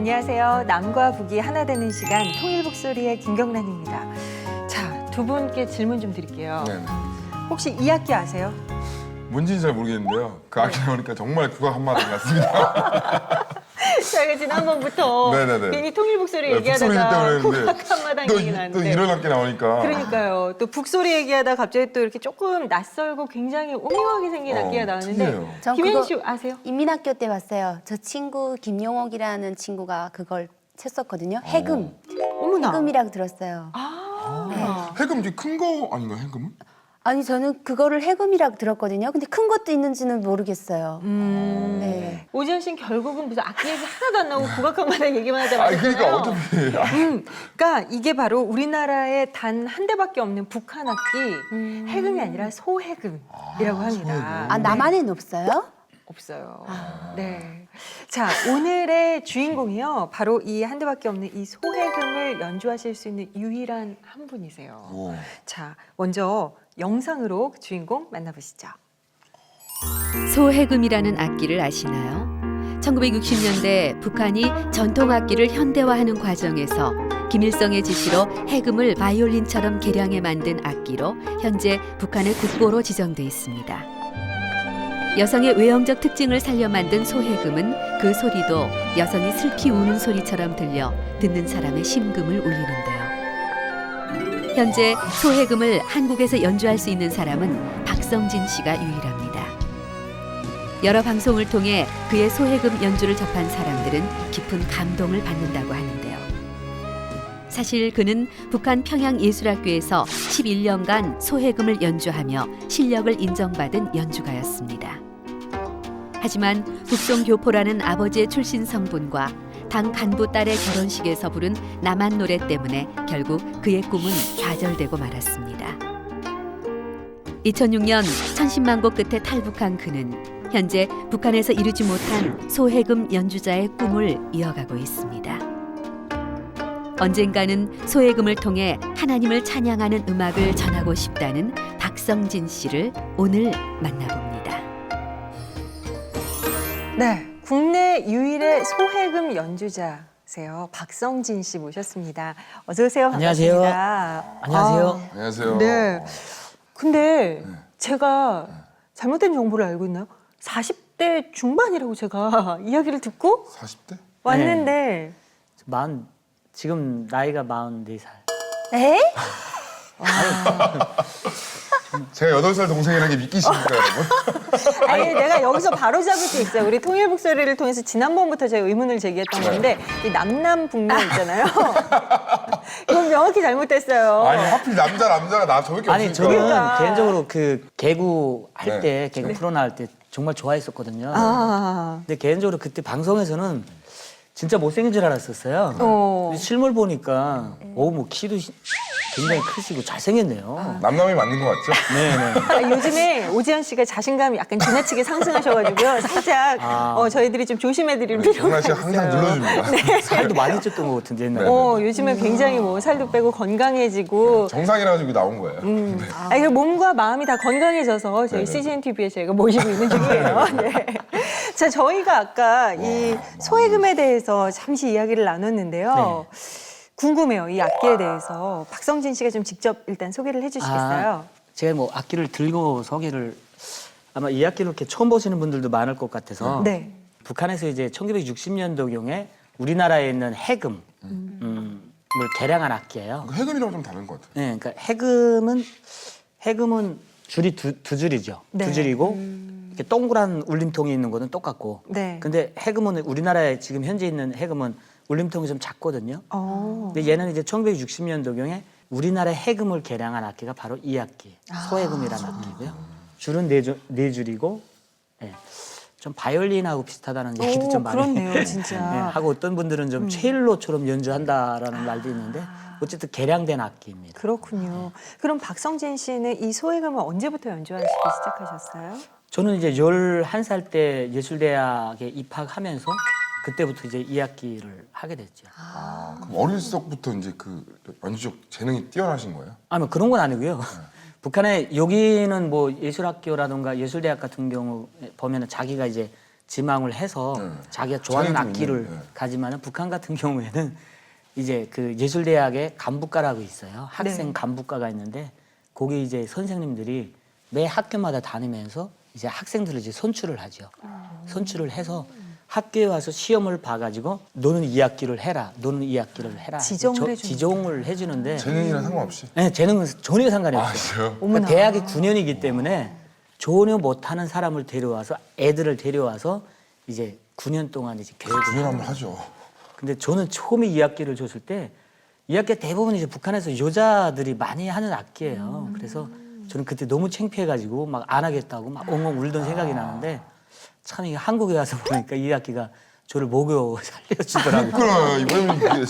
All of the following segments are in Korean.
안녕하세요. 남과 북이 하나 되는 시간 통일북소리의 김경란입니다. 자, 두 분께 질문 좀 드릴게요. 네네. 혹시 이 악기 아세요? 뭔지는 잘 모르겠는데요. 그 악기 나오니까 정말 국악 한마디 같습니다. 저희가 지난번부터 네네네. 괜히 통일북소리 네, 얘기하다가 북소리 때문에 국악 한마당 또, 얘기 또 나왔는데 이런 악기 나오니까. 그러니까요. 또 북소리 얘기하다 갑자기 또 이렇게 조금 낯설고 굉장히 오묘하게 생긴 악기가 나왔는데 특이해요. 전 김혜인 그거 씨 아세요? 인민학교 때 봤어요. 저 친구 김용옥이라는 친구가 그걸 쳤었거든요. 해금. 어머나. 해금이라고 들었어요. 해금 이제 큰 거 아닌가요, 해금은? 아니 저는 그거를 해금이라고 들었거든요. 근데 큰 것도 있는지는 모르겠어요. 네. 오지현 씨는 결국은 무슨 악기 얘기 하나도 안 나오고 국악 한마당 얘기만 하다 아니, 말았잖아요. 그러니까 어차피. 그러니까 이게 바로 우리나라에 단 한 대밖에 없는 북한 악기 해금이 아니라 소해금이라고 합니다. 아 남한에는 없어요? 없어요. 네. 자, 오늘의 주인공이요. 바로 이 한 대밖에 없는 이 소해금을 연주하실 수 있는 유일한 한 분이세요. 오. 자, 먼저 영상으로 그 주인공 만나보시죠. 소해금이라는 악기를 아시나요? 1960년대 북한이 전통 악기를 현대화하는 과정에서 김일성의 지시로 해금을 바이올린처럼 개량해 만든 악기로 현재 북한의 국보로 지정돼 있습니다. 여성의 외형적 특징을 살려 만든 소해금은 그 소리도 여성이 슬피 우는 소리처럼 들려 듣는 사람의 심금을 울리는데요. 현재 소해금을 한국에서 연주할 수 있는 사람은 박성진 씨가 유일합니다. 여러 방송을 통해 그의 소해금 연주를 접한 사람들은 깊은 감동을 받는다고 하는데요. 사실 그는 북한 평양예술학교에서 11년간 소해금을 연주하며 실력을 인정받은 연주가였습니다. 하지만 북송교포라는 아버지의 출신 성분과 당 간부 딸의 결혼식에서 부른 남한 노래 때문에 결국 그의 꿈은 좌절되고 말았습니다. 2006년 천신만고 끝에 탈북한 그는 현재 북한에서 이루지 못한 소해금 연주자의 꿈을 이어가고 있습니다. 언젠가는 소해금을 통해 하나님을 찬양하는 음악을 전하고 싶다는 박성진 씨를 오늘 만나봅니다. 네, 국내 유일의 소해금 연주자세요. 박성진 씨 모셨습니다. 어서 오세요. 안녕하세요. 반갑습니다. 안녕하세요. 안녕하세요. 네. 근데 제가 잘못된 정보를 알고 있나요? 40대 중반이라고 제가 이야기를 듣고 40대? 왔는데 지금 나이가 44살. 에? 제가 8살 동생이라는 게 믿기십니까, 여러분? 아니 내가 여기서 바로 잡을 게 있어요. 우리 통일북소리를 통해서 지난번부터 제가 의문을 제기했던 건데 이 남남북녀 있잖아요. 이건 명확히 잘못됐어요. 아니, 하필 남자가 나 저밖에 아니 없으니까. 저는 그러니까. 개인적으로 그 개구 할 네. 때 개그 프로 나갈 때 정말 좋아했었거든요. 아, 근데 개인적으로 그때 방송에서는 진짜 못생긴 줄 알았었어요. 근데 실물 보니까 뭐 키도 굉장히 크시고 잘생겼네요. 남남이 맞는 거 맞죠? 네네. 아, 요즘에 오지현 씨가 자신감이 약간 지나치게 상승하셔가지고요. 살짝 저희들이 좀 조심해드릴 필요가 정말 씨가 있어요. 항상 눌러줍니다. 살도 많이 쪘던 것 같은데 옛날에. 요즘에 굉장히 뭐 살도 빼고 건강해지고 정상이라 가지고 나온 거예요. 아니, 몸과 마음이 다 건강해져서 저희 CGN TV에 저희가 모시고 있는 중이에요. 네. 자, 저희가 아까 이 소해금에 대해서 잠시 이야기를 나눴는데요. 궁금해요, 이 악기에 대해서. 박성진 씨가 좀 직접 일단 소개를 해주시겠어요? 제가 뭐 악기를 들고 소개를 아마 이 악기를 이렇게 처음 보시는 분들도 많을 것 같아서 네. 북한에서 이제 1960년도경에 우리나라에 있는 해금을 개량한 악기예요. 해금이랑 좀 다른 것 같아요. 네, 그러니까 해금은 줄이 두 줄이죠. 네. 두 줄이고 이렇게 동그란 울림통이 있는 거는 똑같고. 네. 근데 해금은 우리나라에 지금 현재 있는 해금은 울림통이 좀 작거든요. 근데 얘는 이제 1960년도경에 우리나라의 해금을 개량한 악기가 바로 이 악기, 소해금이라는 악기고요. 줄은 네 줄이고, 예. 좀 바이올린하고 비슷하다는 얘기도 좀 많이 그렇네요, 진짜. 예, 하고 어떤 분들은 좀 첼로처럼 연주한다라는 말도 있는데 어쨌든 개량된 악기입니다. 그렇군요. 그럼 박성진 씨는 이 소해금을 언제부터 연주하시기 시작하셨어요? 저는 이제 11살 때 예술대학에 입학하면서 그때부터 이제 이 악기를 하게 됐죠. 그럼 어릴 적부터 이제 그 연주적 재능이 뛰어나신 거예요? 아니 뭐 그런 건 아니고요. 북한에 여기는 뭐 예술학교라든가 예술대학 같은 경우 보면은 자기가 이제 지망을 해서 네. 자기가 좋아하는 재능이 악기를 있는, 네. 가지만은 북한 같은 경우에는 이제 그 예술대학에 간부과라고 있어요. 학생 네. 간부과가 있는데 거기 이제 선생님들이 매 학교마다 다니면서 이제 학생들을 이제 선출을 하죠. 선출을 해서 학교에 와서 시험을 봐가지고 너는 이 악기를 해라, 너는 이 악기를 해라. 지정을 해주는 지정을 해주는데 재능이랑 상관없이. 네, 재능은 전혀 상관이 아, 없어요. 진짜요? 그러니까 대학이 9년이기 때문에 전혀 못하는 사람을 데려와서 애들을 데려와서 이제 9년 동안 이제 교육을 구현 하는 한번 하죠. 근데 저는 처음에 이 악기를 줬을 때 이 악기가 대부분 이제 북한에서 여자들이 많이 하는 악기예요. 그래서 저는 그때 너무 창피해가지고 막 안 하겠다고 막 엉엉 울던 생각이 나는데 참 이게 한국에 와서 보니까 이 악기가 저를 먹여 살려주더라고요. 그럼 이번에 이게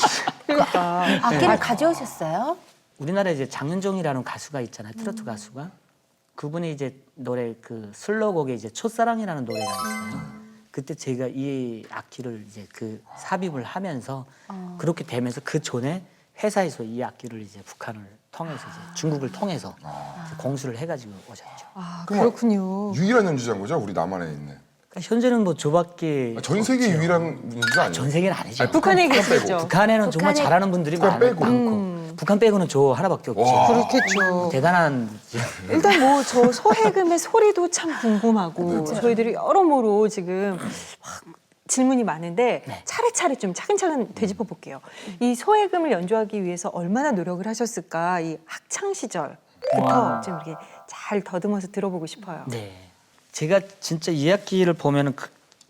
그러니까. 악기를 가져오셨어요? 우리나라에 이제 장윤정이라는 가수가 있잖아요. 트로트 가수가. 그분이 이제 노래 그 슬로곡에 이제 첫사랑이라는 노래가 있어요. 그때 제가 이 악기를 이제 그 삽입을 하면서 그렇게 되면서 그 전에 회사에서 이 악기를 이제 북한을 통해서 이제 중국을 통해서 이제 공수를 해가지고 오셨죠. 아, 그럼 그렇군요. 유일한 연주자인 거죠? 우리 남한에 있는. 그러니까 현재는 뭐 저밖에 전 세계 유일한 연주자 아니에요? 전 세계는 아니죠. 아니, 북한에 북한 빼고. 계시죠. 북한에는 정말 북한에- 잘하는 분들이 북한 빼고. 많고 북한 빼고는 저 하나밖에 없죠. 와. 그렇겠죠. 대단한 일단 뭐 저 소해금의 소리도 참 궁금하고 저희들이 여러모로 지금 막 질문이 많은데 차례차례 좀 차근차근 되짚어 볼게요. 이 소해금을 연주하기 위해서 얼마나 노력을 하셨을까? 이 학창 시절부터 좀 이렇게 잘 더듬어서 들어보고 싶어요. 네. 제가 진짜 이 악기를 보면은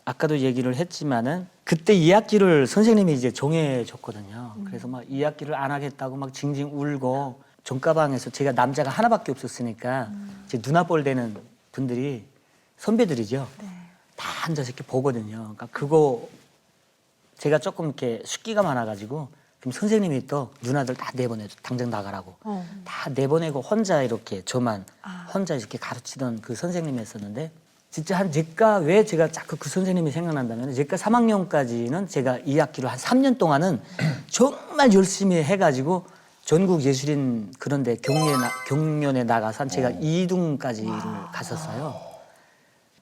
아까도 얘기를 했지만은 그때 이 악기를 선생님이 이제 정해줬거든요. 그래서 막 이 악기를 안 하겠다고 막 징징 울고 전가방에서 제가 남자가 하나밖에 없었으니까 제 눈앞볼 되는 분들이 선배들이죠. 다 앉아서 이렇게 보거든요. 그러니까 그거 제가 조금 이렇게 숙기가 많아가지고 그럼 선생님이 또 누나들 다 내보내줘. 당장 나가라고. 다 내보내고 혼자 이렇게 저만 혼자 이렇게 가르치던 그 선생님이었었는데 진짜 한 제가 왜 제가 자꾸 그 선생님이 생각난다면 제가 3학년까지는 제가 이 악기를 한 3년 동안은 정말 열심히 해가지고 전국 예술인 그런데 경연에 나가서 한 제가 2등까지를 갔었어요.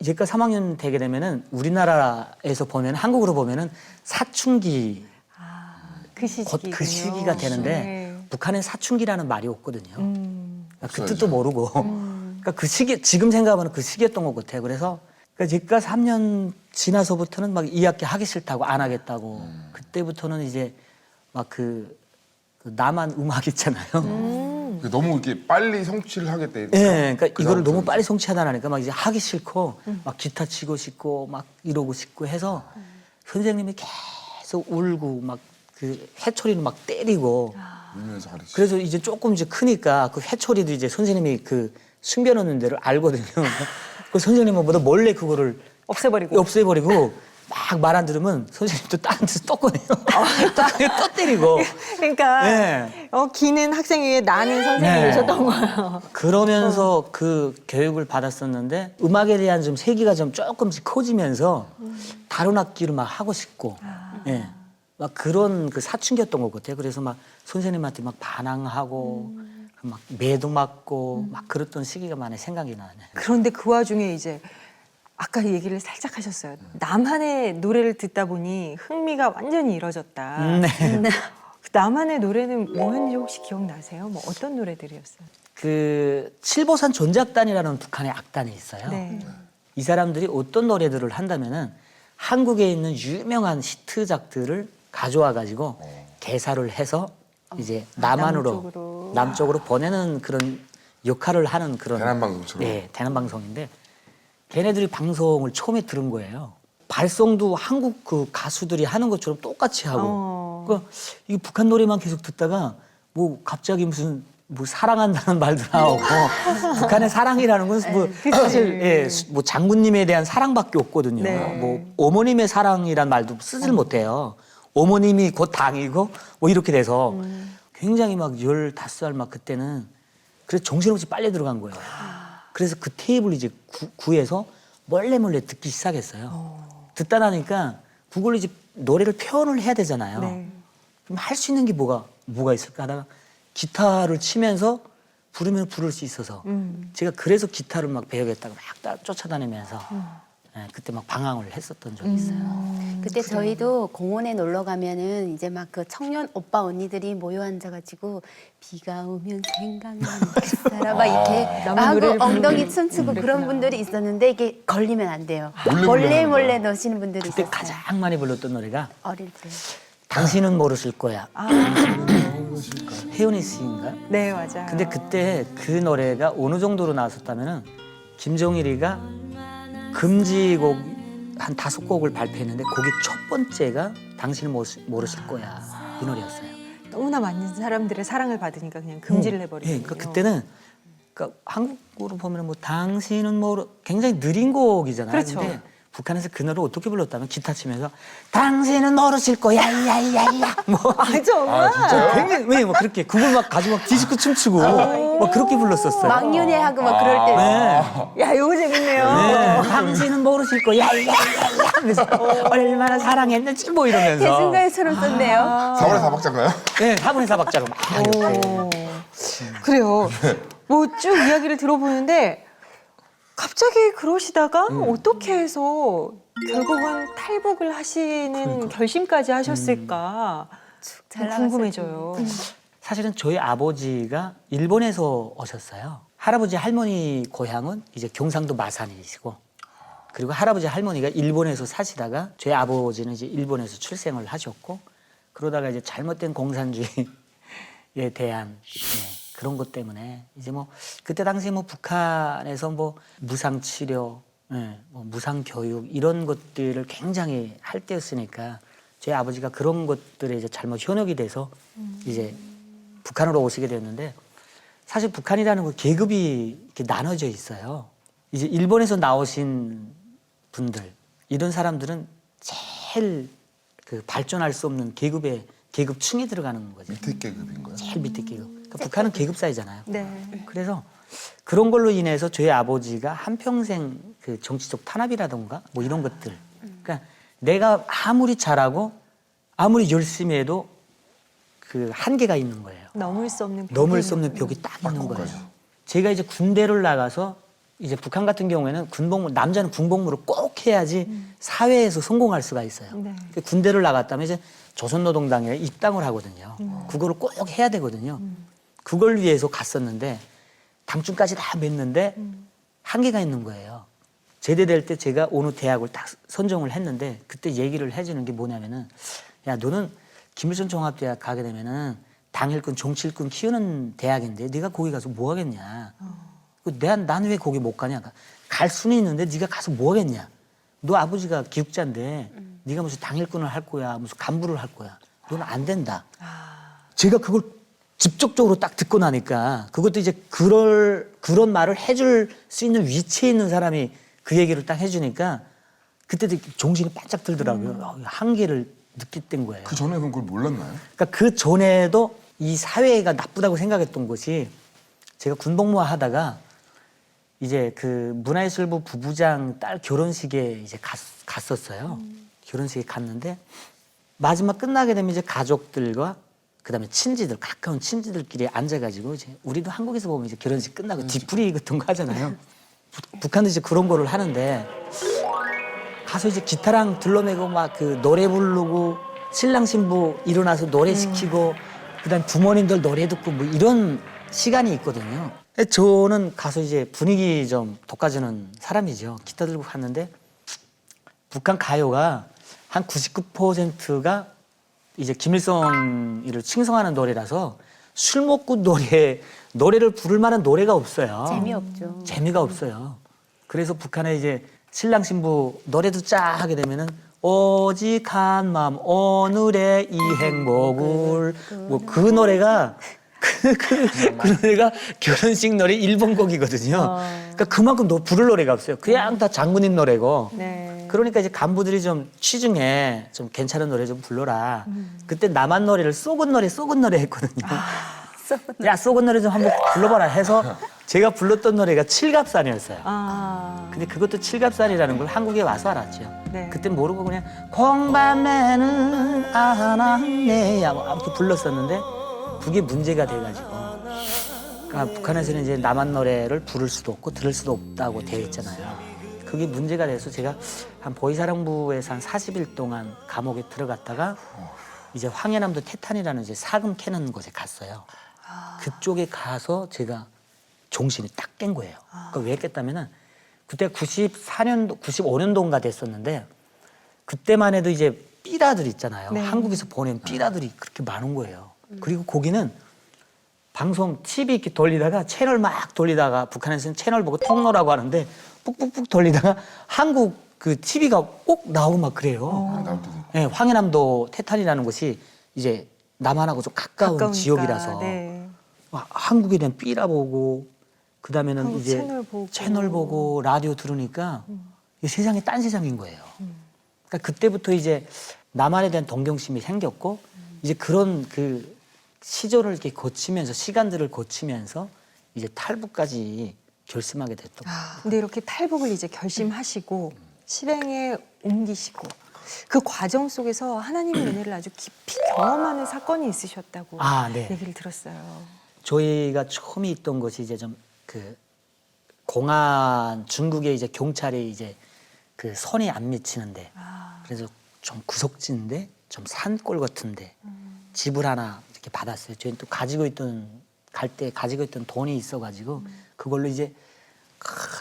제가 3학년 되게 되면은 우리나라에서 보면 한국으로 보면은 사춘기 그 시기군요. 곧 그 시기가 되는데 네. 북한엔 사춘기라는 말이 없거든요. 그러니까 그 없어야죠. 뜻도 모르고 그러니까 그 시기 지금 생각하면 그 시기였던 것 같아요. 그래서 그러니까 제가 3년 지나서부터는 막 이 악기 하기 싫다고 안 하겠다고 그때부터는 이제 막 그 남한 음악 있잖아요. 너무 이렇게 빨리 성취를 하겠다. 이렇게. 예, 그러니까 이거를 너무 그다음부터는 빨리 성취하다 나니까 막 이제 하기 싫고 막 기타 치고 싶고 막 이러고 싶고 해서 선생님이 계속 울고 막 그 해초리는 막 때리고 울면서 가르치. 그래서 이제 조금 이제 크니까 그 해초리도 이제 선생님이 그 숨겨놓는 데를 알거든요. 그 선생님은 뭐다 몰래 그거를 없애버리고. 없애버리고 막 말 안 들으면 선생님도 다른 데서 또 꺼내요. 또 때리고. 그러니까 네. 기는 학생 위에 나는 선생님이셨던 거예요. 그러면서 그 교육을 받았었는데 음악에 대한 좀 세계가 좀 조금씩 커지면서 다른 악기를 막 하고 싶고 예. 막 그런 그 사춘기였던 것 같아요. 그래서 막 선생님한테 막 반항하고 막 매도 맞고 막 그랬던 시기가 많이 생각이 나네요. 그런데 그 와중에 이제 아까 얘기를 살짝 하셨어요. 남한의 노래를 듣다 보니 흥미가 완전히 잃어졌다. 네. 그 남한의 노래는 뭐였는지 혹시 기억나세요? 뭐 어떤 노래들이었어요? 그 칠보산 전작단이라는 북한의 악단이 있어요. 네. 이 사람들이 어떤 노래들을 한다면은 한국에 있는 유명한 히트작들을 가져와 가지고 개사를 해서 이제 남한으로 남쪽으로 보내는 그런 역할을 하는 그런 대남방송처럼. 네, 대남방송인데 걔네들이 방송을 처음에 들은 거예요. 발성도 한국 그 가수들이 하는 것처럼 똑같이 하고. 그러니까 이 북한 노래만 계속 듣다가 뭐 갑자기 무슨 뭐 사랑한다는 말도 나오고 북한의 사랑이라는 건 뭐 사실 예, 뭐 장군님에 대한 사랑밖에 없거든요. 네. 뭐 어머님의 사랑이란 말도 쓰질 못해요. 어머님이 곧 당이고 뭐 이렇게 돼서 굉장히 막 15살 막 그때는 그래서 정신없이 빨려 들어간 거예요. 그래서 그 테이블 이제 구해서 몰래 듣기 시작했어요. 듣다 나니까 그걸 이제 노래를 표현을 해야 되잖아요. 네. 그럼 할 수 있는 게 뭐가 있을까 하다가 기타를 치면서 부르면 부를 수 있어서 제가 그래서 기타를 막 배우겠다고 막 쫓아다니면서 그때 막 방황을 했었던 적이 있어요. 그때 저희도 공원에 놀러 가면은 이제 막 그 청년 오빠 언니들이 모여 앉아가지고 비가 오면 생각나는 그 사람 막 이렇게 남의 하고 노래를 엉덩이 부르고. 춤추고 그런 분들이 있었는데 이게 걸리면 안 돼요. 몰래 몰래 넣으시는 분들이 그때 있었어요. 가장 많이 불렀던 노래가 어릴 때. 당신은 모르실 거야. 혜연이 씨인가? 네, 맞아요. 근데 그때 그 노래가 어느 정도로 나왔었다면은 김종일이가 금지곡 한 5곡을 발표했는데 거기 첫 번째가 당신은 모르실 거야 이 노래였어요. 너무나 많은 사람들의 사랑을 받으니까 그냥 금지를 해버리고. 예, 그러니까 그때는 그러니까 한국으로 보면 뭐 당신은 굉장히 느린 곡이잖아요. 그렇죠. 근데 북한에서 그 노래를 어떻게 불렀다면 기타 치면서 당신은 모르실 거야 야야야야 뭐 아, 정말? 진짜요? 굉장히 뭐 그렇게 그걸 막 가지고 막 디스코 춤추고 막 그렇게 불렀었어요. 막윤회하고 막 그럴 때. 네. 야, 이거 재밌네요. 네. 당신은 모르실 거야 야야야야 하면서 얼마나 사랑했는지 뭐 이러면서 대승가요처럼 썼네요. 4월의 사박자인가요? 네, 화분의 사박자로 막 이렇게. 그래요. 뭐 쭉 이야기를 들어보는데 갑자기 그러시다가 어떻게 해서 결국은 탈북을 하시는 결심까지 하셨을까 잘 궁금해져요. 사실은 저희 아버지가 일본에서 오셨어요. 할아버지 할머니 고향은 이제 경상도 마산이시고 그리고 할아버지 할머니가 일본에서 사시다가 저희 아버지는 이제 일본에서 출생을 하셨고 그러다가 이제 잘못된 공산주의에 대한 그런 것 때문에 이제 뭐 그때 당시 뭐 북한에서 뭐 무상 치료, 뭐 무상 교육 이런 것들을 굉장히 할 때였으니까 저희 아버지가 그런 것들에 이제 잘못 현혹이 돼서 이제 북한으로 오시게 됐는데 사실 북한이라는 건 계급이 이렇게 나눠져 있어요. 이제 일본에서 나오신 분들 이런 사람들은 제일 그 발전할 수 없는 계급층에 들어가는 거죠. 밑에 계급인 거예요? 제일 밑에 계급. 그러니까 북한은 계급 사회잖아요. 네. 그래서 그런 걸로 인해서 저희 아버지가 한평생 그 정치적 탄압이라던가 뭐 이런 것들. 그러니까 내가 아무리 잘하고 아무리 열심히 해도 그 한계가 있는 거예요. 넘을 수 없는 넘을 수 없는 벽이 딱 있는 거예요. 거기까지. 제가 이제 군대를 나가서 이제 북한 같은 경우에는 남자는 군복무를 꼭 해야지 사회에서 성공할 수가 있어요. 네. 그 군대를 나갔다면 이제 조선노동당에 입당을 하거든요. 그거를 꼭 해야 되거든요. 그걸 위해서 갔었는데 당중까지 다 맺는데 한계가 있는 거예요. 제대될 때 제가 어느 대학을 딱 선정을 했는데 그때 얘기를 해주는 게 뭐냐면은 야 너는 김일성 종합대학 가게 되면은 당일꾼 정치일꾼 키우는 대학인데 네가 거기 가서 뭐 하겠냐. 나는 왜 거기 못 가냐. 갈 수는 있는데 네가 가서 뭐 하겠냐. 너 아버지가 기육자인데 네가 무슨 당일꾼을 할 거야 무슨 간부를 할 거야. 너는 안 된다. 제가 그걸 직접적으로 딱 듣고 나니까 그것도 이제 그런 말을 해줄 수 있는 위치에 있는 사람이 그 얘기를 딱 해주니까 그때도 정신이 바짝 들더라고요. 한계를 느꼈던 거예요. 그 전에 그럼 그걸 몰랐나요? 그러니까 그 전에도 이 사회가 나쁘다고 생각했던 것이 제가 군복무 하다가 이제 그 문화예술부 부부장 딸 결혼식에 이제 갔었어요. 결혼식에 갔는데 마지막 끝나게 되면 이제 가족들과 그다음에 친지들 가까운 친지들끼리 앉아가지고 이제 우리도 한국에서 보면 이제 결혼식 끝나고 뒤풀이 같은 거 하잖아요. 북한도 이제 그런 거를 하는데 가서 이제 기타랑 둘러매고 막 그 노래 부르고 신랑 신부 일어나서 노래 시키고 그다음 부모님들 노래 듣고 뭐 이런 시간이 있거든요. 저는 가서 이제 분위기 좀 돋궈주는 사람이죠. 기타 들고 갔는데 북한 가요가 한 99%가 이제 김일성이를 칭송하는 노래라서 술 먹고 노래를 부를 만한 노래가 없어요. 재미없죠. 재미가 없어요. 그래서 북한에 이제 신랑 신부 노래도 쫙 하게 되면은 오직 한 마음 오늘의 이 행복을 뭐 그 노래가 그 노래가 결혼식 노래 1번 곡이거든요. 그러니까 그만큼 부를 노래가 없어요. 그냥 다 장군님 노래고. 네. 그러니까 이제 간부들이 좀 취중에 좀 괜찮은 노래 좀 불러라. 그때 남한 노래를 쏘은 노래 했거든요. 야 쏘은 노래 좀 한번 불러봐라 해서 제가 불렀던 노래가 칠갑산이었어요. 근데 그것도 칠갑산이라는 걸 한국에 와서 알았죠. 네. 그때 모르고 그냥 콩밤에는 아나네야 뭐 아무튼 불렀었는데 그게 문제가 돼가지고 그러니까 북한에서는 이제 남한 노래를 부를 수도 없고 들을 수도 없다고 되어 있잖아요. 그게 문제가 돼서 제가 한 보이사령부에서 한 40일 동안 감옥에 들어갔다가 이제 황해남도 태탄이라는 이제 사금 캐는 곳에 갔어요. 그쪽에 가서 제가 정신이 딱 깬 거예요. 그러니까 왜 깼다면은 그때 94년도, 95년도인가 됐었는데 그때만 해도 이제 삐라들 있잖아요. 네. 한국에서 보낸 삐라들이 그렇게 많은 거예요. 그리고 거기는 방송 TV 이렇게 돌리다가 채널 막 돌리다가 북한에서는 채널 보고 통로라고 하는데 푹푹푹 돌리다가 한국 그 TV가 꼭 나오고 막 그래요. 나올 때도 있고. 네, 황해남도 태탄이라는 곳이 이제 남한하고 좀 가까운 가까우니까. 지역이라서 네. 한국에 대한 삐라 보고 그다음에는 한국 이제 채널 보고. 라디오 들으니까 이 세상이 딴 세상인 거예요. 그러니까 그때부터 이제 남한에 대한 동경심이 생겼고 이제 그런 그 시절을 이렇게 거치면서 시간들을 거치면서 이제 탈북까지 결심하게 됐던 거예요. 근데 이렇게 탈북을 이제 결심하시고 실행에 옮기시고 그 과정 속에서 하나님의 은혜를 아주 깊이 경험하는 사건이 있으셨다고 네. 얘기를 들었어요. 저희가 처음에 있던 곳이 이제 좀 그 공안 중국의 이제 경찰이 이제 그 선이 안 미치는데 그래서 좀 구석진데 좀 산골 같은데 집을 하나 이렇게 받았어요. 저희는 또 가지고 있던 갈 때 가지고 있던 돈이 있어가지고 그걸로 이제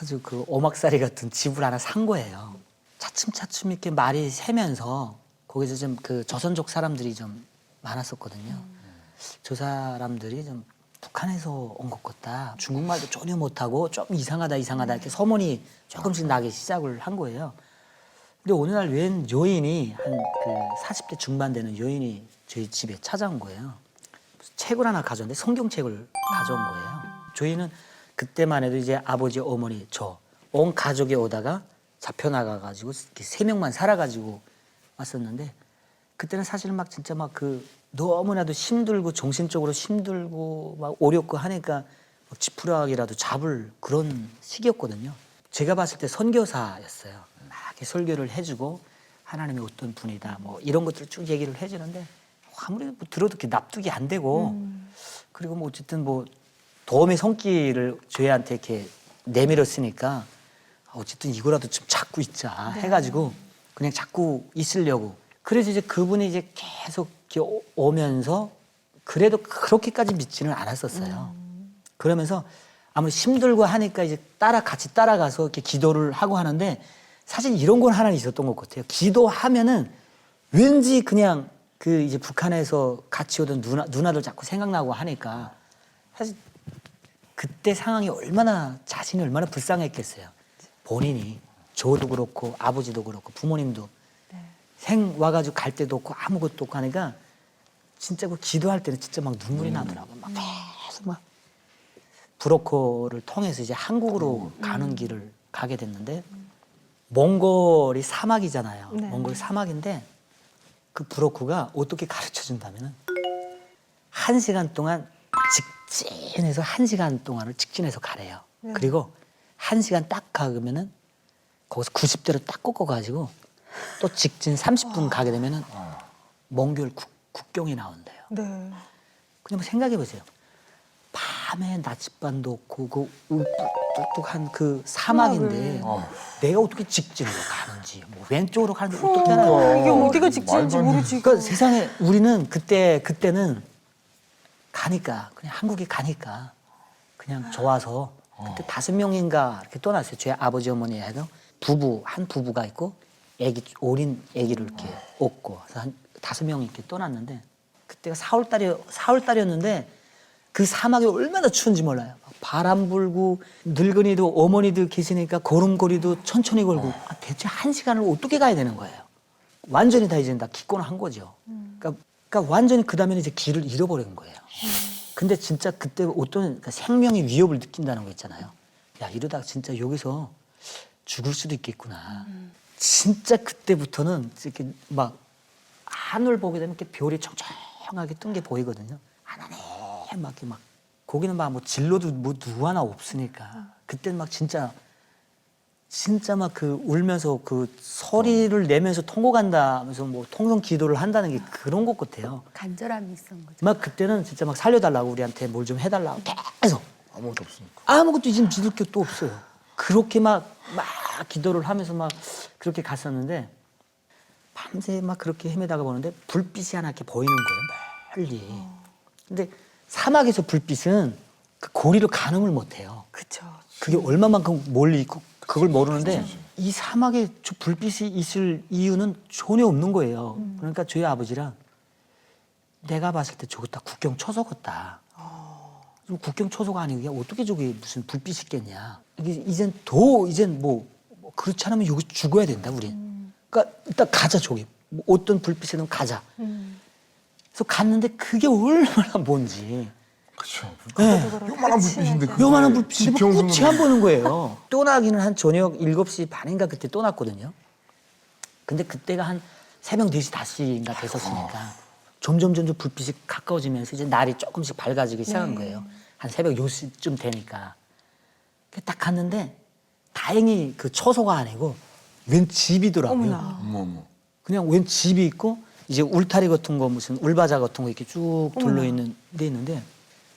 아주 그 오막살이 같은 집을 하나 산 거예요. 차츰차츰 이렇게 말이 새면서 거기서 좀 그 조선족 사람들이 좀 많았었거든요. 저 사람들이 좀 북한에서 온 것 같다. 중국말도 전혀 못하고 좀 이상하다 이렇게 소문이 조금씩 나기 시작을 한 거예요. 근데 어느 날 웬 여인이 한 그 40대 중반 되는 여인이 저희 집에 찾아온 거예요. 책을 하나 가져왔는데 성경책을 가져온 거예요. 저희는 그때만 해도 이제 아버지, 어머니, 저 온 가족이 오다가 잡혀나가가지고 이렇게 3명만 살아가지고 왔었는데 그때는 사실 막 진짜 막 그 너무나도 힘들고 정신적으로 힘들고 막 어렵고 하니까 막 지푸라기라도 잡을 그런 시기였거든요. 제가 봤을 때 선교사였어요. 막 이렇게 설교를 해주고 하나님이 어떤 분이다 뭐 이런 것들을 쭉 얘기를 해주는데 아무리 뭐 들어도 이렇게 납득이 안 되고 그리고 뭐 어쨌든 뭐 도움의 손길을 저희한테 이렇게 내밀었으니까 어쨌든 이거라도 좀 잡고 있자 해가지고 그냥 잡고 있으려고. 그래서 이제 그분이 이제 계속 이렇게 오면서 그래도 그렇게까지 믿지는 않았었어요. 그러면서 아무리 힘들고 하니까 이제 같이 따라가서 이렇게 기도를 하고 하는데 사실 이런 건 하나 있었던 것 같아요. 기도하면은 왠지 그냥 그 이제 북한에서 같이 오던 누나들 자꾸 생각나고 하니까 사실 그때 상황이 자신이 얼마나 불쌍했겠어요. 본인이 저도 그렇고 아버지도 그렇고 부모님도 와가지고 갈 데도 없고 아무것도 없고 하니까 진짜 그 기도할 때는 진짜 막 눈물이 나더라고요. 막 계속 막 브로커를 통해서 이제 한국으로 가는 길을 가게 됐는데 몽골이 사막이잖아요. 네. 몽골 사막인데 그 브로커가 어떻게 가르쳐 준다면은 1시간 동안 직진해서 1시간 동안을 직진해서 가래요. 그리고 1시간 딱 가면은 거기서 90도로 딱 꺾어가지고 또 직진 30분 가게 되면은 몽골 국경이 나온대요. 네. 그냥 생각해 보세요. 밤에 나침반도 없고 그 뚝뚝한 그 사막인데 내가 어떻게 직진으로 가는지 뭐 왼쪽으로 가는지 어떻게 알아요? 이게 어디가 직진인지 말도 안 모르지. 그러니까 세상에 우리는 그때는 가니까 그냥 한국에 가니까 그냥 좋아서 그때 5명인가 이렇게 떠났어요. 저희 아버지 어머니 해서 한 부부가 있고 어린 아기를 이렇게 업고 그래서 한 5명이 이렇게 떠났는데 그때가 4월달이었는데 그 사막이 얼마나 추운지 몰라요. 바람 불고 늙은이도 어머니도 계시니까 걸음걸이도 천천히 걸고 대체 1시간을 어떻게 가야 되는 거예요. 완전히 다 이제 다 기권한 거죠. 그러니까 완전히 그 다음에는 이제 길을 잃어버린 거예요. 근데 진짜 그때 어떤 그러니까 생명의 위협을 느낀다는 거 있잖아요. 야 이러다가 진짜 여기서 죽을 수도 있겠구나. 진짜 그때부터는 이렇게 막 하늘 보게 되면 이렇게 별이 청청하게 뜬 게 보이거든요. 하나네 막 이렇게 막 거기는 막 뭐 진로도 뭐 누구 하나 없으니까 그때는 막 진짜 막 그 울면서 그 소리를 내면서 통곡한다 하면서 뭐 통성 기도를 한다는 게 그런 것 같아요. 간절함이 있었던 거죠. 막 그때는 진짜 막 살려달라고 우리한테 뭘 좀 해달라고 계속 아무것도 없으니까. 아무것도 지금 믿을 게 또 없어요. 그렇게 막 기도를 하면서 막 그렇게 갔었는데 밤새 막 그렇게 헤매다가 보는데 불빛이 하나 이렇게 보이는 거예요. 멀리. 근데 사막에서 불빛은 그 고리를 가늠을 못 해요. 그쵸. 그게 얼마만큼 멀리 있고 그걸 모르는데 이 사막에 저 불빛이 있을 이유는 전혀 없는 거예요. 그러니까 저희 아버지랑 내가 봤을 때 저거 다 국경 초소겠다. 국경 초소가 아니고 이게 어떻게 저기 무슨 불빛이 있겠냐. 이게 이젠 뭐 그렇지 않으면 여기 죽어야 된다 우린. 그러니까 일단 가자 저기. 뭐 어떤 불빛이든 가자. 그래서 갔는데 그게 얼마나 뭔지. 그렇죠. 네. 요만한 불빛인데 요만한 불빛인데 뭐 지평선으로 끝이 안 보는 거예요. 또 나기는 한 저녁 7시 반인가 그때 또 났거든요. 근데 그때가 한 새벽 4시, 5시인가 됐었으니까 점점 불빛이 가까워지면서 이제 날이 조금씩 밝아지기 시작한 거예요. 한 새벽 6시쯤 되니까. 딱 갔는데 다행히 그 처소가 아니고 웬 집이더라고요. 어머나. 어머. 그냥 웬 집이 있고 이제 울타리 같은 거 무슨 울바자 같은 거 이렇게 쭉 둘러 있는 데 있는데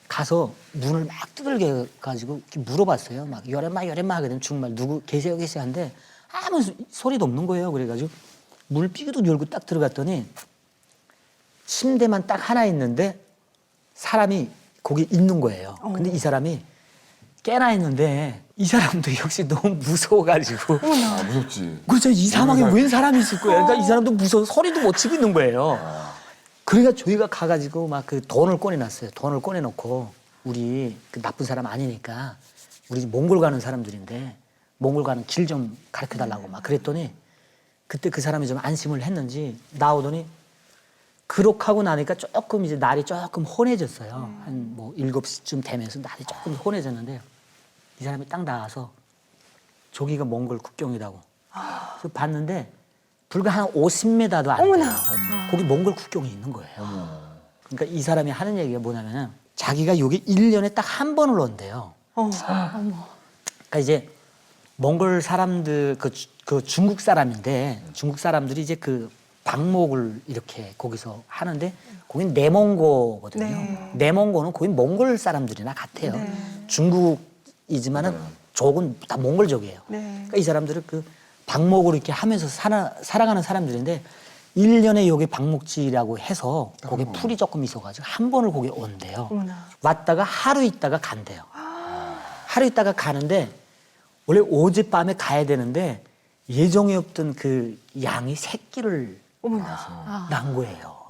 가서 문을 막 두들겨 가지고 이렇게 물어봤어요. 막 열애마 하거든. 정말 누구 계세요 한데 아무 소리도 없는 거예요. 그래가지고 문을 삐그도 열고 딱 들어갔더니 침대만 딱 하나 있는데 사람이 거기 있는 거예요. 근데 이 사람이 깨나 있는데 이 사람도 역시 너무 무서워가지고 아, 무섭지. 그렇죠. 이 사막에 웬 사람이 있을 거예요. 그러니까 이 사람도 무서워 소리도 못 치고 있는 거예요. 그러니까 저희가 가가지고 막 그 돈을 꺼내놨어요. 돈을 꺼내놓고 우리 그 나쁜 사람 아니니까 우리 몽골 가는 사람들인데 몽골 가는 길 좀 가르쳐 달라고 막 그랬더니 그때 그 사람이 좀 안심을 했는지 나오더니 그렇게 하고 나니까 조금 이제 날이 조금 혼해졌어요. 한 뭐 7시쯤 되면서 날이 조금 혼해졌는데 이 사람이 딱 나와서 저기가 몽골 국경이라고. 그래서 봤는데 불과 한 50m도 안 돼요. 거기 몽골 국경이 있는 거예요. 그러니까 이 사람이 하는 얘기가 뭐냐면은 자기가 여기 1년에 딱 한 번을 온대요. 그러니까 이제 몽골 사람들 그 중국 사람인데 중국 사람들이 이제 그 방목을 이렇게 거기서 하는데 거긴 내몽고거든요. 네. 내몽고는 거긴 몽골 사람들이나 같아요. 중국이지만은 족은 다 몽골족이에요. 네. 그러니까 이 사람들은 그 방목으로 이렇게 하면서 살아가는 사람들인데 1년에 여기 방목지라고 해서 거기 풀이 조금 있어가지고 한 번을 거기 온대요. 어머나. 왔다가 하루 있다가 간대요. 하루 있다가 가는데 원래 어젯밤에 가야 되는데 예정이 없던 그 양이 새끼를 어머나. 난 거예요.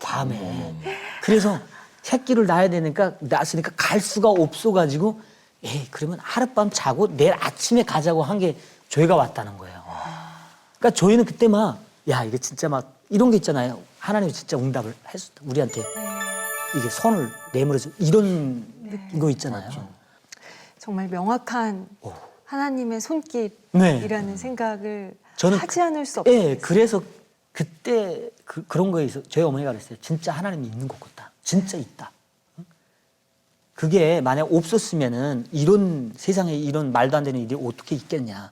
밤에. 그래서 새끼를 낳아야 되니까 낳았으니까 갈 수가 없어가지고 에이 그러면 하룻밤 자고 내일 아침에 가자고 한 게 저희가 왔다는 거예요. 그러니까 저희는 그때 막 야 이게 진짜 막 이런 게 있잖아요. 하나님이 진짜 응답을 했었다. 우리한테 이게 손을 내밀어서 이런 거 있잖아요. 정말 명확한 하나님의 손길이라는 네. 생각을 저는 하지 않을 수 없어요. 예, 그래서 그때 그런 거에 있어 저희 어머니가 그랬어요. 진짜 하나님이 있는 것 같다. 진짜 있다. 그게 만약 없었으면은 이런 세상에 이런 말도 안 되는 일이 어떻게 있겠냐.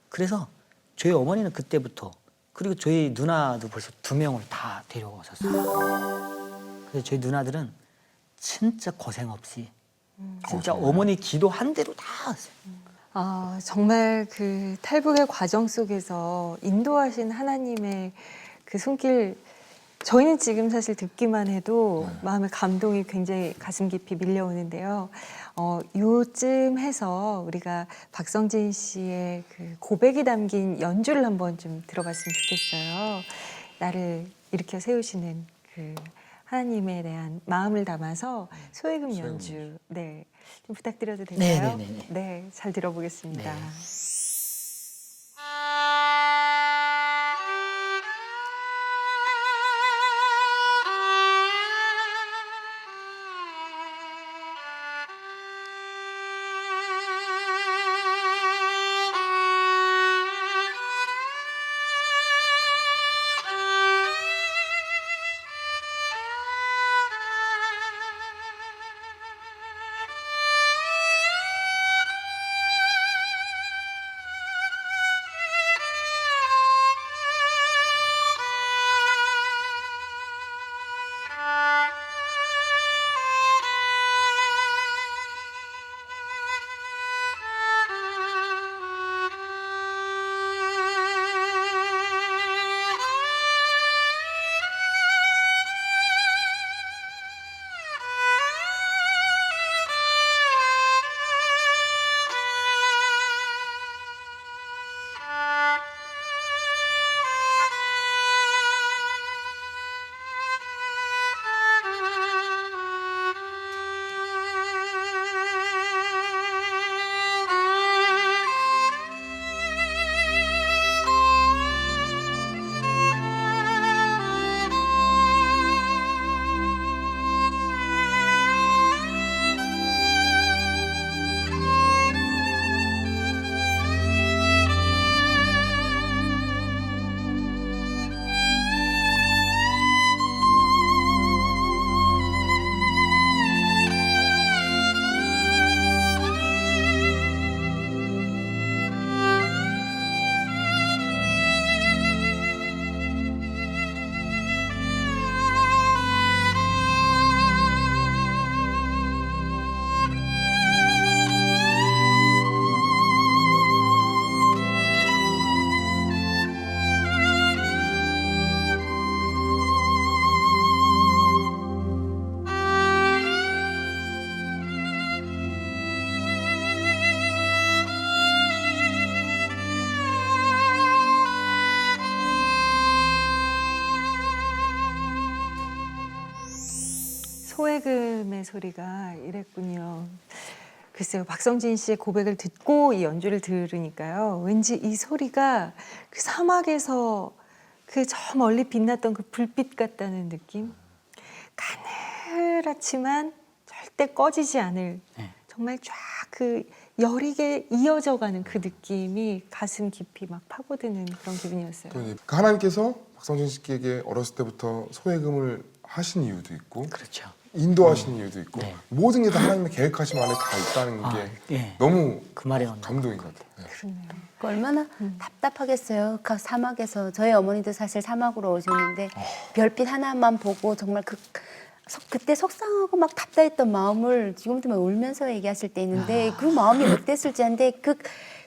그래서 저희 어머니는 그때부터 그리고 저희 누나도 벌써 2명을 다 데려오셨어요. 그래서 저희 누나들은 진짜 고생 없이 진짜 어머니 기도한 대로 다 하세요. 아, 정말 그 탈북의 과정 속에서 인도하신 하나님의 그 손길, 저희는 지금 사실 듣기만 해도 마음의 감동이 굉장히 가슴 깊이 밀려오는데요. 요쯤 해서 우리가 박성진 씨의 그 고백이 담긴 연주를 한번 좀 들어봤으면 좋겠어요. 나를 일으켜 세우시는 그 하나님에 대한 마음을 담아서 소해금 연주, 네, 좀 부탁드려도 될까요? 네네네네. 네, 잘 들어보겠습니다. 네. 삶의 소리가 이랬군요. 글쎄요, 박성진 씨의 고백을 듣고 이 연주를 들으니까요, 왠지 이 소리가 그 사막에서 그 저 멀리 빛났던 그 불빛 같다는 느낌? 가늘하지만 절대 꺼지지 않을 네. 정말 쫙 그 여리게 이어져가는 그 느낌이 가슴 깊이 막 파고드는 그런 기분이었어요. 또 이제 그 하나님께서 박성진 씨에게 어렸을 때부터 소해금을 하신 이유도 있고 그렇죠. 인도하신 이유도 있고 네. 모든 게 다 하나님의 계획하심 안에 다 있다는 아, 게 예. 너무 그 말이 맞는 감동인 것 같아요. 네. 그러네요. 그 얼마나 답답하겠어요. 그 사막에서 저희 어머니도 사실 사막으로 오셨는데 별빛 하나만 보고 정말 그때 속상하고 막 답답했던 마음을 지금도 막 울면서 얘기하실 때 있는데 그 마음이 어땠을지 한데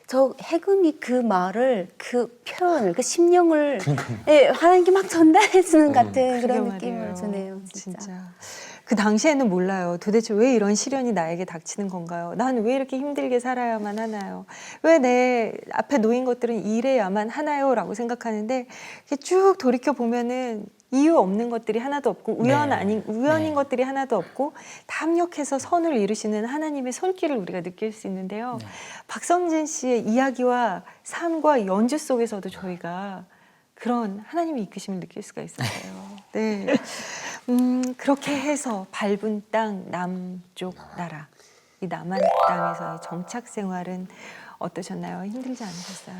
저 해금이 그 말을 그 표현을 그 심령을 예, 하나님께 막 전달해 주는 같은 그런 그러게 느낌을 말이에요. 주네요. 진짜. 그 당시에는 몰라요. 도대체 왜 이런 시련이 나에게 닥치는 건가요? 난 왜 이렇게 힘들게 살아야만 하나요? 왜 내 앞에 놓인 것들은 이래야만 하나요? 라고 생각하는데 이렇게 쭉 돌이켜 보면은 이유 없는 것들이 하나도 없고 우연인 것들이 하나도 없고 다 합력해서 선을 이루시는 하나님의 손길을 우리가 느낄 수 있는데요. 박성진 씨의 이야기와 삶과 연주 속에서도 저희가 그런 하나님의 이끄심을 느낄 수가 있었어요. 네. 그렇게 해서 밟은 땅 남쪽 나라. 이 남한 땅에서의 정착 생활은 어떠셨나요? 힘들지 않으셨어요?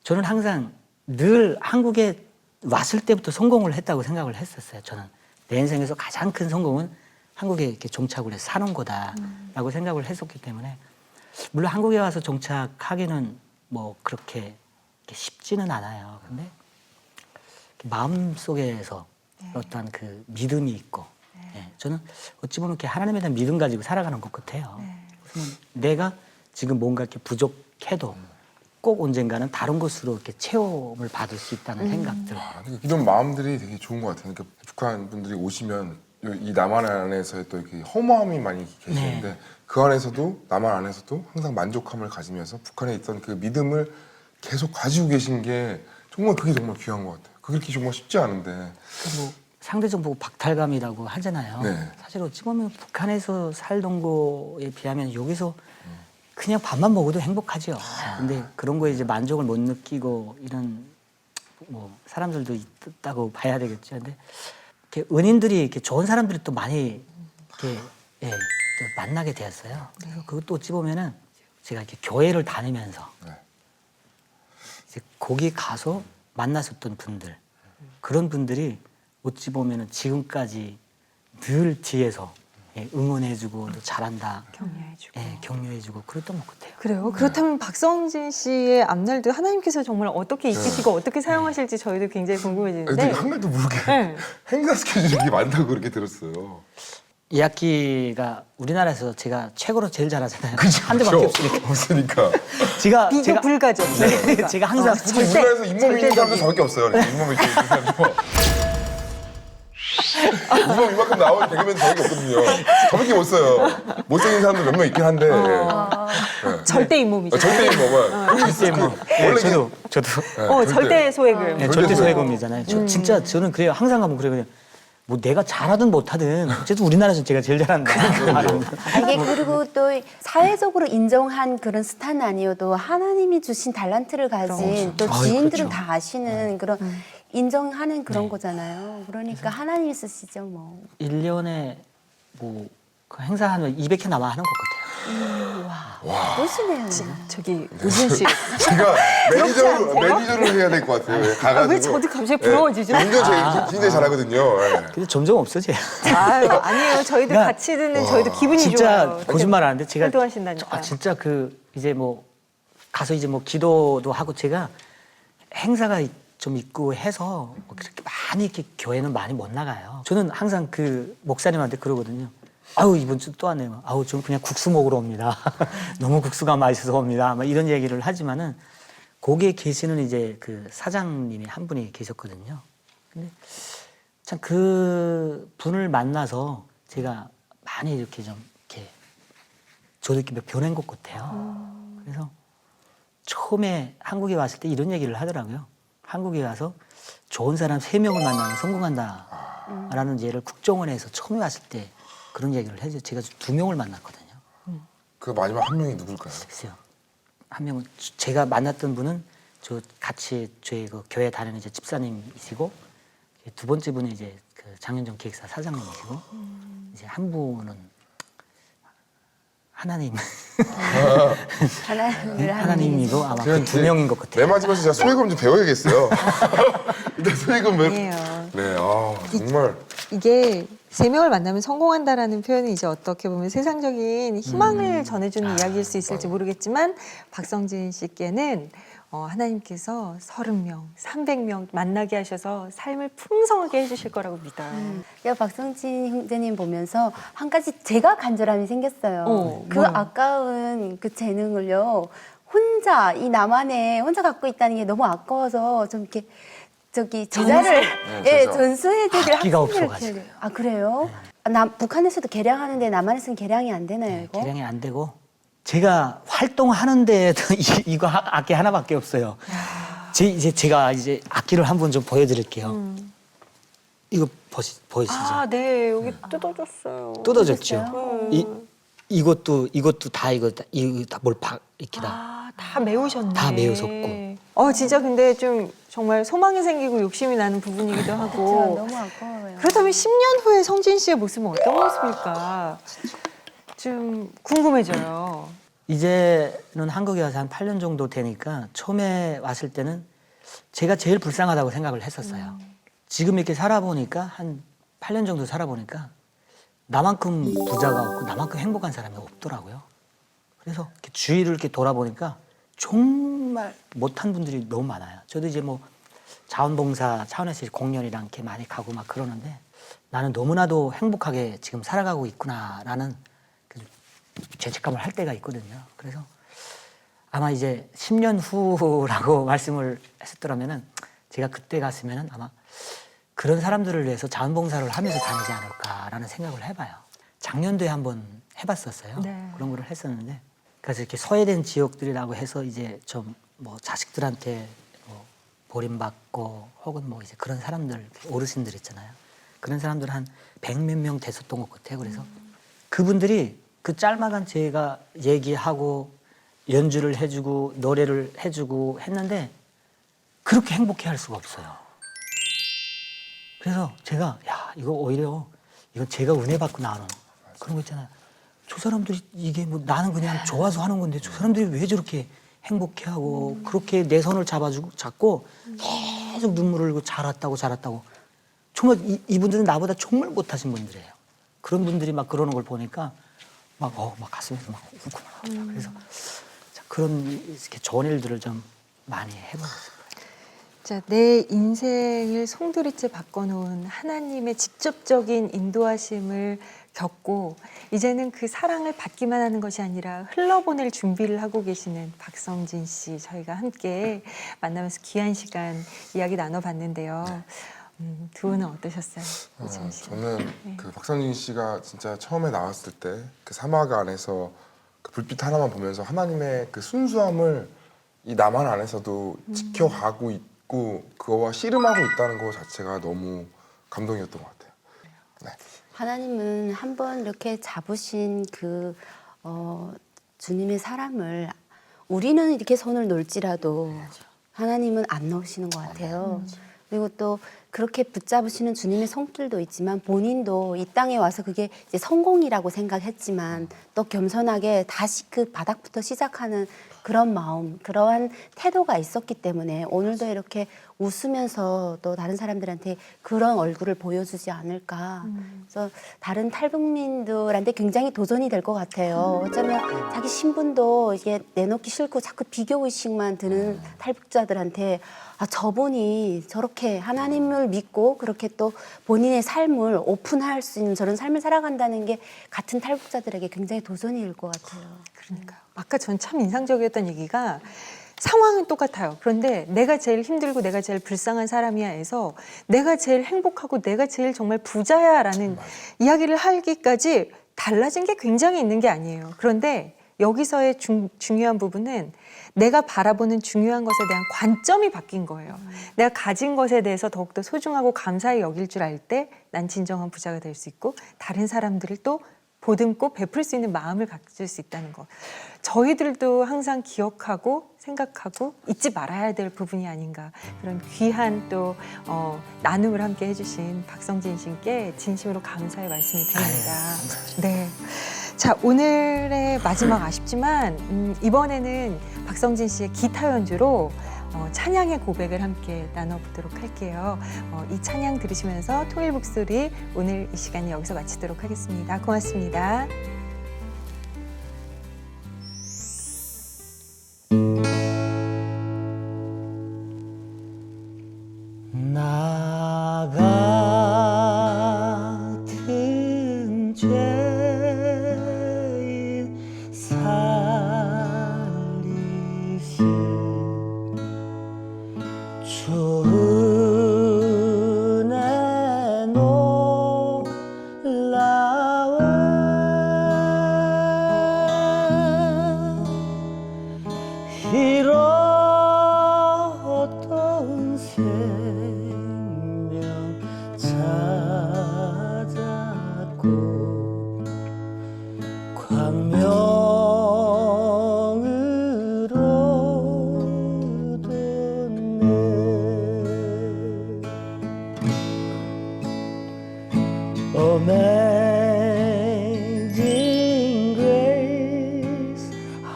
저는 항상 늘 한국에 왔을 때부터 성공을 했다고 생각을 했었어요. 저는 내 인생에서 가장 큰 성공은 한국에 이렇게 종착을 해서 사는 거다라고 생각을 했었기 때문에 물론 한국에 와서 종착하기는 뭐 그렇게 쉽지는 않아요. 근데 마음 속에서 어떤 그 믿음이 있고 저는 어찌 보면 이렇게 하나님에 대한 믿음 가지고 살아가는 것 같아요. 그래서 내가 지금 뭔가 이렇게 부족해도 꼭 언젠가는 다른 곳으로 이렇게 체험을 받을 수 있다는 생각들. 이런 마음들이 되게 좋은 것 같아요. 그러니까 북한 분들이 오시면 이 남한 안에서의 또 이렇게 허무함이 많이 계시는데 그 안에서도 남한 안에서도 항상 만족함을 가지면서 북한에 있던 그 믿음을 계속 가지고 계신 게 정말 그게 정말 귀한 것 같아요. 그게 정말 쉽지 않은데. 뭐 상대정부 박탈감이라고 하잖아요. 네. 사실 어찌 보면 북한에서 살던 거에 비하면 여기서 그냥 밥만 먹어도 행복하죠. 근데 그런 거에 이제 만족을 못 느끼고 이런 뭐 사람들도 있다고 봐야 되겠죠. 근데 이렇게 은인들이 이렇게 좋은 사람들이 또 많이 이렇게 또 만나게 되었어요. 그래서 그것도 어찌 보면은 제가 이렇게 교회를 다니면서 이제 거기 가서 만났었던 분들 그런 분들이 어찌 보면은 지금까지 늘 뒤에서 응원해주고 또 잘한다, 격려해주고. 격려해주고 그랬던 것 같아요. 그래요? 그렇다면 박성진 씨의 앞날도 하나님께서 정말 어떻게 이끄시고 어떻게 사용하실지 저희도 굉장히 궁금해지는데. 근데 한 가지도 모르게 네. 행사 스케줄이 되게 많다고 그렇게 들었어요. 이 학기가 우리나라에서 제가 최고로 제일 잘하잖아요. 그죠? 한 대밖에 없으니까. 없으니까. 비교 불가죠. 네, 제가 항상 솔직히 우리나라에서 잇몸 있는 사람도 저밖에 없어요. 잇몸 있는 사람도. 잇몸 이만큼 나오는 개그맨 저밖에 없거든요. 저밖에 못 써요. 못생긴 사람도 몇 명 있긴 한데. 네. 절대 잇몸이죠. 절대 잇몸은. 글쎄 뭐 원래 저도 절대 소외금. 네, 절대 소외금이잖아요. 진짜 저는 그래요. 항상 가면 그래요. 뭐 내가 잘하든 못하든 어쨌든 우리나라에서 제가 제일 잘한다. 이게 그리고 또 사회적으로 인정한 그런 스타는 아니어도 하나님이 주신 달란트를 가진 또 지인들은 그렇죠. 다 아시는 그런 인정하는 그런 거잖아요. 그러니까 하나님이 쓰시죠 뭐. 1년에 뭐 그 행사 한 200회 남아 하는 것 같아요. 멋이네요. 저기 우진 씨. 제가 않으세요? 매니저를 해야 될 것 같아요. 가가지고. 왜 저도 갑자기 부러워지죠? 운전 제가 굉장히 잘하거든요. 근데 점점 없어져요. 아유, 아니에요. 저희도 그러니까 같이 듣는 저희도 기분이 진짜 좋아요. 거짓말 안 하는데 제가 활동하신다니까. 진짜 그 이제 뭐 가서 이제 뭐 기도도 하고 제가 행사가 좀 있고 해서 뭐 그렇게 많이 이렇게 교회는 많이 못 나가요. 저는 항상 그 목사님한테 그러거든요. 아우 이번 주 또 왔네요. 아우 저는 그냥 국수 먹으러 옵니다. 너무 국수가 맛있어서 옵니다. 막 이런 얘기를 하지만은 거기에 계시는 이제 그 사장님이 한 분이 계셨거든요. 근데 참 그 분을 만나서 제가 많이 이렇게 좀 이렇게 저도 이렇게 변한 것 같아요. 그래서 처음에 한국에 왔을 때 이런 얘기를 하더라고요. 한국에 와서 좋은 사람 3명을 만나면 성공한다라는 예를 국정원에서 처음에 왔을 때 그런 얘기를 해줘. 제가 2명을 만났거든요. 그 마지막 한 명이 누굴까요? 글쎄요. 한 명은 제가 만났던 분은 저 같이 저희 그 교회 다니는 이제 집사님이시고, 두 번째 분이 이제 그 장윤정 기획사 사장님이시고, 이제 한 분은 하나님 하나님이고 아마 그 2명인 것 같아요. 매 마지막에 제가 소예금 좀 배워야겠어요. 일단 소예금 아니에요. 네, 정말 이게 3명을 만나면 성공한다라는 표현이 이제 어떻게 보면 세상적인 희망을 전해주는 이야기일 수 있을지 모르겠지만 박성진 씨께는 하나님께서 30명, 300명 만나게 하셔서 삶을 풍성하게 해주실 거라고 믿어요. 제가 박성진 형제님 보면서 한 가지 제가 간절함이 생겼어요. 그 뭐요? 아까운 그 재능을요. 혼자 이 나만에 혼자 갖고 있다는 게 너무 아까워서 좀 이렇게 제자를 네, 제자. 전수해주길 학기가 학생을 없어가지고. 이렇게 아 그래요? 북한에서도 개량하는데 남한에서는 개량이 안 되나요 이거? 개량이 안 되고 제가 활동하는데도 이거 악기 하나밖에 없어요. 제가 이제 악기를 한번 좀 보여드릴게요. 이거 보이시죠? 아, 네. 여기 뜯어졌어요. 뜯어졌죠. 이것도 다 이거 다뭘 이렇게 다. 아, 다 메우셨네. 다 메우셨고. 진짜 근데 좀 정말 소망이 생기고 욕심이 나는 부분이기도 하고. 너무 아까워요. 그렇다면 10년 후에 성진 씨의 모습은 어떤 모습일까? 좀 궁금해져요. 이제는 한국에 와서 한 8년 정도 되니까 처음에 왔을 때는 제가 제일 불쌍하다고 생각을 했었어요. 지금 이렇게 살아보니까 한 8년 정도 살아보니까 나만큼 부자가 없고 나만큼 행복한 사람이 없더라고요. 그래서 이렇게 주위를 이렇게 돌아보니까 정말 못한 분들이 너무 많아요. 저도 이제 뭐 자원봉사 차원에서 공연이랑 이렇게 많이 가고 막 그러는데 나는 너무나도 행복하게 지금 살아가고 있구나라는 그 죄책감을 할 때가 있거든요. 그래서 아마 이제 10년 후라고 말씀을 했었더라면은 제가 그때 갔으면은 아마 그런 사람들을 위해서 자원봉사를 하면서 다니지 않을까라는 생각을 해봐요. 작년도에 한번 해봤었어요. 네. 그런 거를 했었는데 그래서 이렇게 소외된 지역들이라고 해서 이제 좀 뭐 자식들한테 뭐 버림받고 혹은 뭐 이제 그런 사람들 어르신들 있잖아요. 그런 사람들 한 100몇 명 됐었던 것 같아요. 그래서 그분들이 그 짤막한 제가 얘기하고 연주를 해주고 노래를 해주고 했는데 그렇게 행복해할 수가 없어요. 그래서 제가 이거 오히려 이건 제가 은혜 받고 나오는 그런 거 있잖아요. 저 사람들이 이게 뭐 나는 그냥 좋아서 하는 건데 저 사람들이 왜 저렇게 행복해하고 그렇게 내 손을 잡고 계속 눈물을 흘리고 잘했다고 정말 이분들은 나보다 정말 못하신 분들이에요. 그런 분들이 막 그러는 걸 보니까 막 가슴에서 막 울고 나더라고요. 그래서 그런 이렇게 좋은 일들을 좀 많이 해보셨어요. 자, 내 인생을 송두리째 바꿔놓은 하나님의 직접적인 인도하심을 겪고 이제는 그 사랑을 받기만 하는 것이 아니라 흘러보낼 준비를 하고 계시는 박성진 씨 저희가 함께 만나면서 귀한 시간 이야기 나눠봤는데요. 두 분은 어떠셨어요? 이재훈 씨? 저는 그 박성진 씨가 진짜 처음에 나왔을 때 그 사막 안에서 그 불빛 하나만 보면서 하나님의 그 순수함을 이 나만 안에서도 지켜가고 있고 그거와 씨름하고 있다는 거 자체가 너무 감동이었던 것 같아요. 네. 하나님은 한번 이렇게 잡으신 그 주님의 사람을 우리는 이렇게 손을 놓을지라도 하나님은 안 놓으시는 것 같아요. 그리고 또 그렇게 붙잡으시는 주님의 손길도 있지만 본인도 이 땅에 와서 그게 이제 성공이라고 생각했지만 또 겸손하게 다시 그 바닥부터 시작하는 그런 마음, 그러한 태도가 있었기 때문에 오늘도 이렇게 웃으면서 또 다른 사람들한테 그런 얼굴을 보여주지 않을까. 그래서 다른 탈북민들한테 굉장히 도전이 될 것 같아요. 어쩌면 자기 신분도 이게 내놓기 싫고 자꾸 비교의식만 드는 탈북자들한테 저분이 저렇게 하나님을 믿고 그렇게 또 본인의 삶을 오픈할 수 있는 저런 삶을 살아간다는 게 같은 탈북자들에게 굉장히 도전일 것 같아요. 그러니까요. 아까 전 참 인상적이었던 얘기가 상황은 똑같아요. 그런데 내가 제일 힘들고 내가 제일 불쌍한 사람이야 해서 내가 제일 행복하고 내가 제일 정말 부자야라는 이야기를 하기까지 달라진 게 굉장히 있는 게 아니에요. 그런데 여기서의 중요한 부분은 내가 바라보는 중요한 것에 대한 관점이 바뀐 거예요. 내가 가진 것에 대해서 더욱더 소중하고 감사히 여길 줄 알 때 난 진정한 부자가 될 수 있고 다른 사람들을 또 보듬고 베풀 수 있는 마음을 가질 수 있다는 거. 저희들도 항상 기억하고 생각하고 잊지 말아야 될 부분이 아닌가. 그런 귀한 또 나눔을 함께 해주신 박성진 씨께 진심으로 감사의 말씀을 드립니다. 네. 자, 오늘의 마지막 아쉽지만 이번에는 박성진 씨의 기타 연주로 찬양의 고백을 함께 나눠보도록 할게요. 이 찬양 들으시면서 통일 목소리 오늘 이 시간 여기서 마치도록 하겠습니다. 고맙습니다. 나 같은 죄인 살리신 주 은혜 놀라워 잃었던 생명 찾았고 광명으로 뒀네 Amazing grace,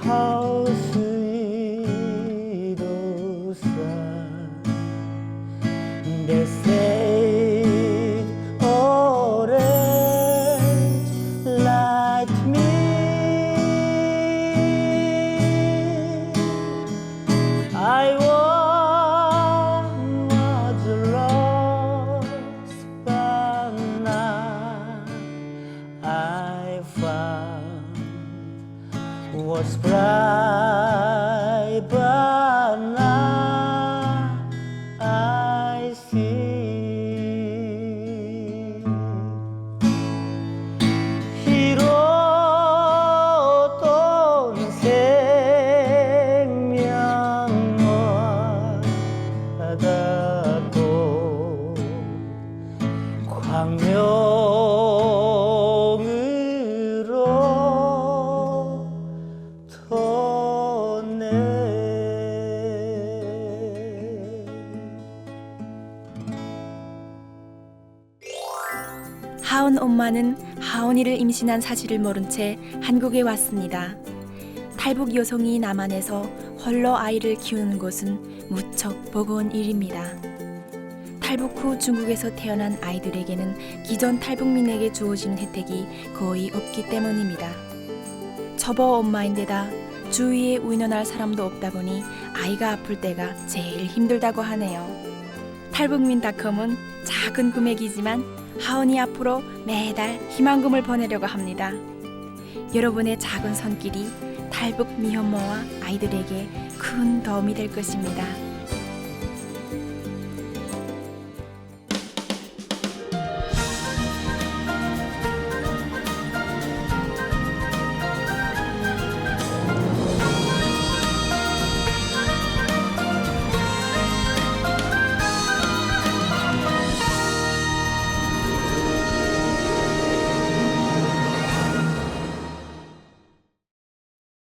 how sweet the sound that saved a wretch like me. I was lost, but now I found, was blind, but now I see. 잃었던 생명을 받았고 광명으로 뒀네. 하온 엄마는 하온이를 임신한 사실을 모른 채 한국에 왔습니다. 탈북 여성이 남한에서 홀로 아이를 키우는 것은 무척 버거운 일입니다. 탈북 후 중국에서 태어난 아이들에게는 기존 탈북민에게 주어지는 혜택이 거의 없기 때문입니다. 저버 엄마인데다 주위에 의논할 사람도 없다 보니 아이가 아플 때가 제일 힘들다고 하네요. 탈북민닷컴은 작은 금액이지만 하온이 앞으로 매달 희망금을 보내려고 합니다. 여러분의 작은 손길이 탈북 미혼모와 아이들에게 큰 도움이 될 것입니다.